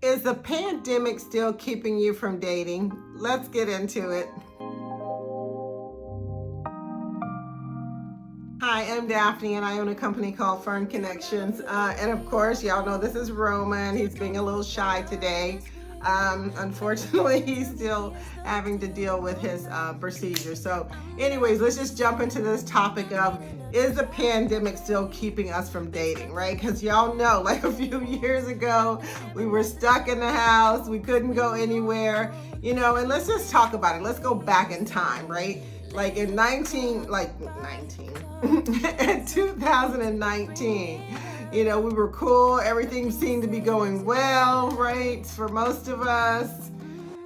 Is the pandemic still keeping you from dating? Let's get into it. Hi, I'm Daphney and I own a company called Fern Connections. And of course, y'all know this is Roman. He's being a little shy today. Unfortunately, he's still having to deal with his procedure. So anyways, let's just jump into this topic of, is the pandemic still keeping us from dating, right? Because y'all know, like a few years ago, we were stuck in the house. We couldn't go anywhere, and let's just talk about it. Let's go back in time, right? Like in 2019, we were cool. Everything seemed to be going well, right? For most of us.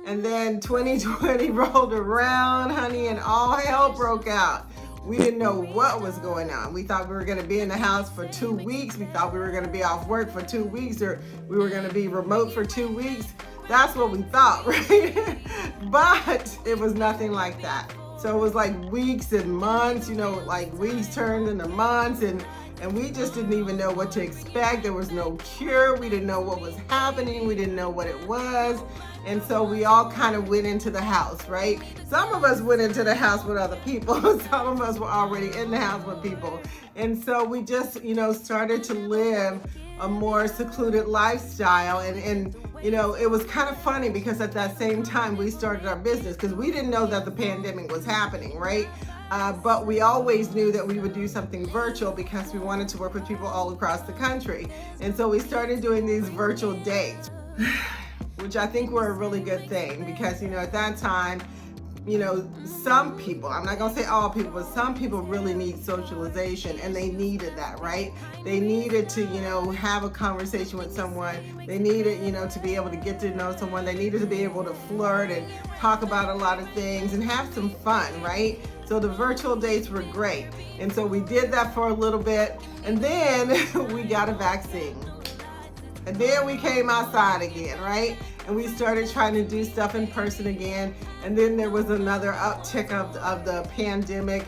And then 2020 rolled around, honey, and all hell broke out. We didn't know what was going on. We thought we were going to be in the house for 2 weeks. We thought we were going to be off work for 2 weeks, or we were going to be remote for 2 weeks. That's what we thought, right? But it was nothing like that. So it was like weeks and months, like weeks turned into months, and we just didn't even know what to expect. There was no cure. We didn't know what was happening. We didn't know what it was. And so we all kind of went into the house, right? Some of us went into the house with other people. Some of us were already in the house with people. And so we just, started to live a more secluded lifestyle. And it was kind of funny because at that same time we started our business, because we didn't know that the pandemic was happening, right? But we always knew that we would do something virtual because we wanted to work with people all across the country. And so we started doing these virtual dates, which I think were a really good thing because, at that time, some people, I'm not gonna say all people, but some people really need socialization, and they needed that, right? They needed to, have a conversation with someone. They needed, to be able to get to know someone. They needed to be able to flirt and talk about a lot of things and have some fun, right? So the virtual dates were great. And so we did that for a little bit, and then we got a vaccine. And then we came outside again, right? And we started trying to do stuff in person again. And then there was another uptick of the pandemic,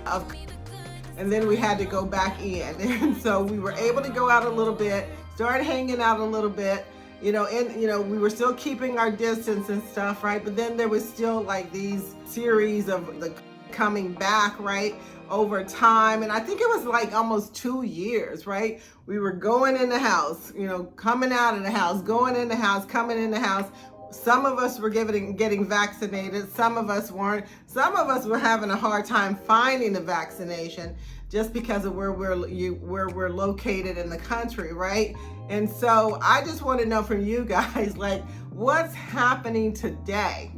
and then we had to go back in. And so we were able to go out a little bit, start hanging out a little bit, we were still keeping our distance and stuff, right? But then there was still like these series of the coming back, right, over time. And I think it was like almost 2 years, right? We were going in the house, coming out of the house, going in the house, coming in the house. Some of us were getting vaccinated. Some of us weren't. Some of us were having a hard time finding the vaccination just because of where we're located in the country, right? And so I just want to know from you guys, like, what's happening today?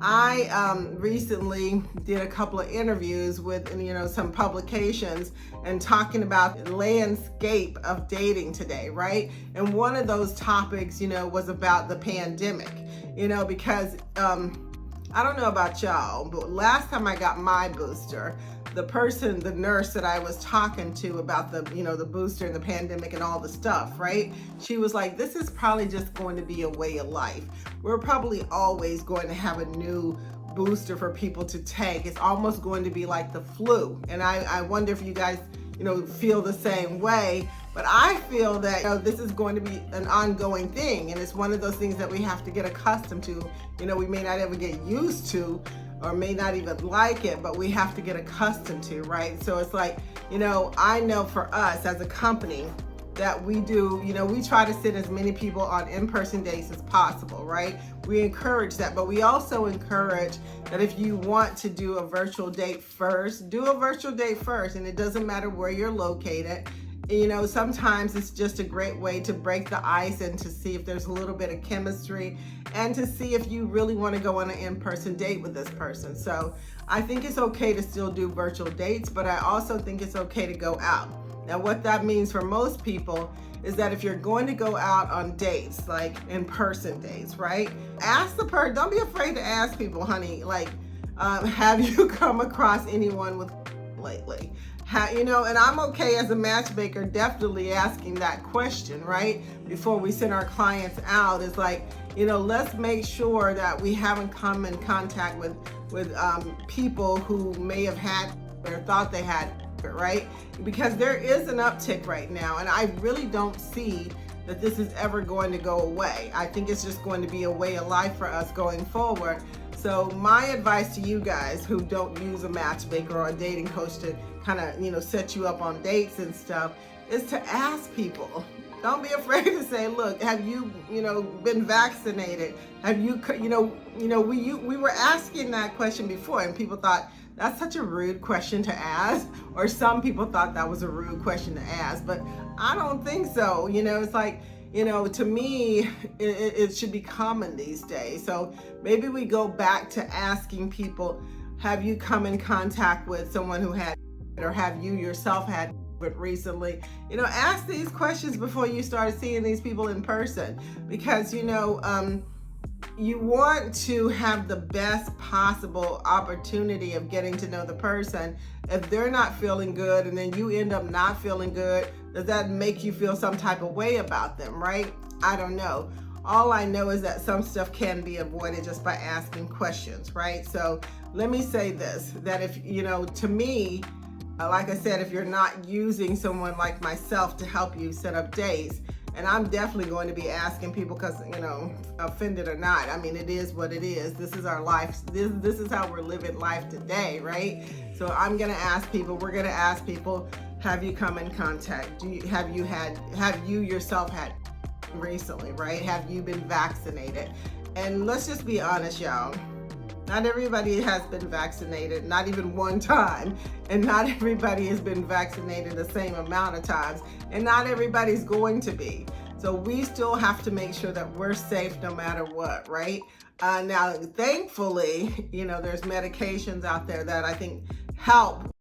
I recently did a couple of interviews with, some publications and talking about the landscape of dating today, right? And one of those topics, was about the pandemic, because I don't know about y'all, but last time I got my booster, the nurse that I was talking to about the booster and the pandemic and all the stuff, right? She was like, this is probably just going to be a way of life. We're probably always going to have a new booster for people to take. It's almost going to be like the flu. And I wonder if you guys, feel the same way. But I feel that this is going to be an ongoing thing, and it's one of those things that we have to get accustomed to. We may not ever get used to, or may not even like it, but we have to get accustomed to, right? So it's like, I know for us as a company that we do, we try to send as many people on in-person dates as possible, right? We encourage that, but we also encourage that if you want to do a virtual date first, do a virtual date first, and it doesn't matter where you're located. Sometimes it's just a great way to break the ice and to see if there's a little bit of chemistry and to see if you really want to go on an in-person date with this person. So I think it's okay to still do virtual dates, but I also think it's okay to go out. Now, what that means for most people is that if you're going to go out on dates, like in-person dates, right? Ask the person, don't be afraid to ask people, honey, like, have you come across anyone with lately? And I'm okay as a matchmaker definitely asking that question, right? Before we send our clients out, it's like, let's make sure that we haven't come in contact with people who may have had or thought they had, right? Because there is an uptick right now, and I really don't see that this is ever going to go away. I think it's just going to be a way of life for us going forward. So my advice to you guys who don't use a matchmaker or a dating coach to kind of, set you up on dates and stuff, is to ask people. Don't be afraid to say, look, have you, been vaccinated? Have you, we were asking that question before, and people thought that's such a rude question to ask, or some people thought that was a rude question to ask, but I don't think so. It's like, to me, it should be common these days. So maybe we go back to asking people, have you come in contact with someone who had, or have you yourself had it recently? Ask these questions before you start seeing these people in person, because you want to have the best possible opportunity of getting to know the person. If they're not feeling good and then you end up not feeling good, does that make you feel some type of way about them, right? I don't know. All I know is that some stuff can be avoided just by asking questions, right? So let me say this, that if, to me, like I said, if you're not using someone like myself to help you set up dates, and I'm definitely going to be asking people because, offended or not, I mean, it is what it is. This is our life. This is how we're living life today, right? So I'm going to ask people, we're going to ask people, have you come in contact? Have you yourself had recently, right? Have you been vaccinated? And let's just be honest, y'all. Not everybody has been vaccinated, not even one time, and not everybody has been vaccinated the same amount of times, and not everybody's going to be. So we still have to make sure that we're safe no matter what, right? Now, thankfully, there's medications out there that I think help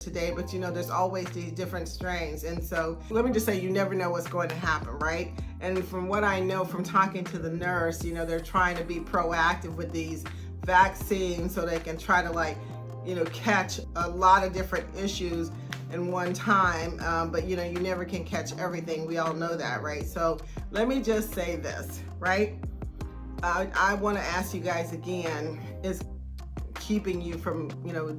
today, but there's always these different strains. And so let me just say, you never know what's going to happen, right? And from what I know from talking to the nurse, they're trying to be proactive with these vaccines so they can try to catch a lot of different issues in one time, but you never can catch everything. We all know that, right? So let me just say this, right? I want to ask you guys again, is keeping you from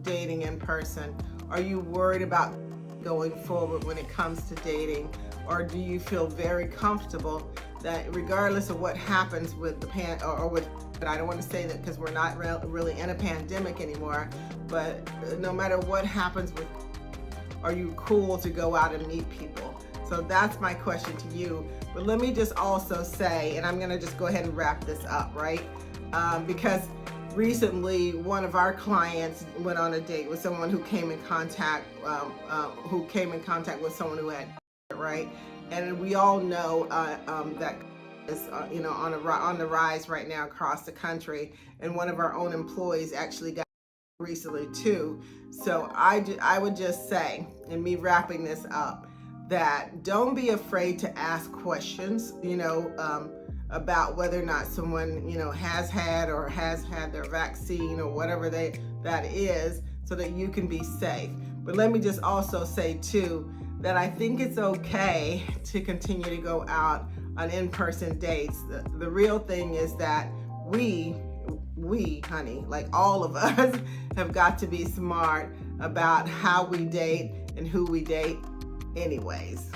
dating in person? Are you worried about going forward when it comes to dating, or do you feel very comfortable that regardless of what happens with the or with, but I don't want to say that because we're not really in a pandemic anymore, but no matter what happens with, are you cool to go out and meet people? So that's my question to you. But let me just also say, and I'm going to just go ahead and wrap this up, right? Because recently one of our clients went on a date with someone who came in contact with someone who had, right? And we all know that is on the rise right now across the country, and one of our own employees actually got recently too. So I would just say, and me wrapping this up, that don't be afraid to ask questions, about whether or not someone, has had or has had their vaccine or whatever that is, so that you can be safe. But let me just also say too, that I think it's okay to continue to go out on in-person dates. The real thing is that we, honey, like all of us, have got to be smart about how we date and who we date anyways.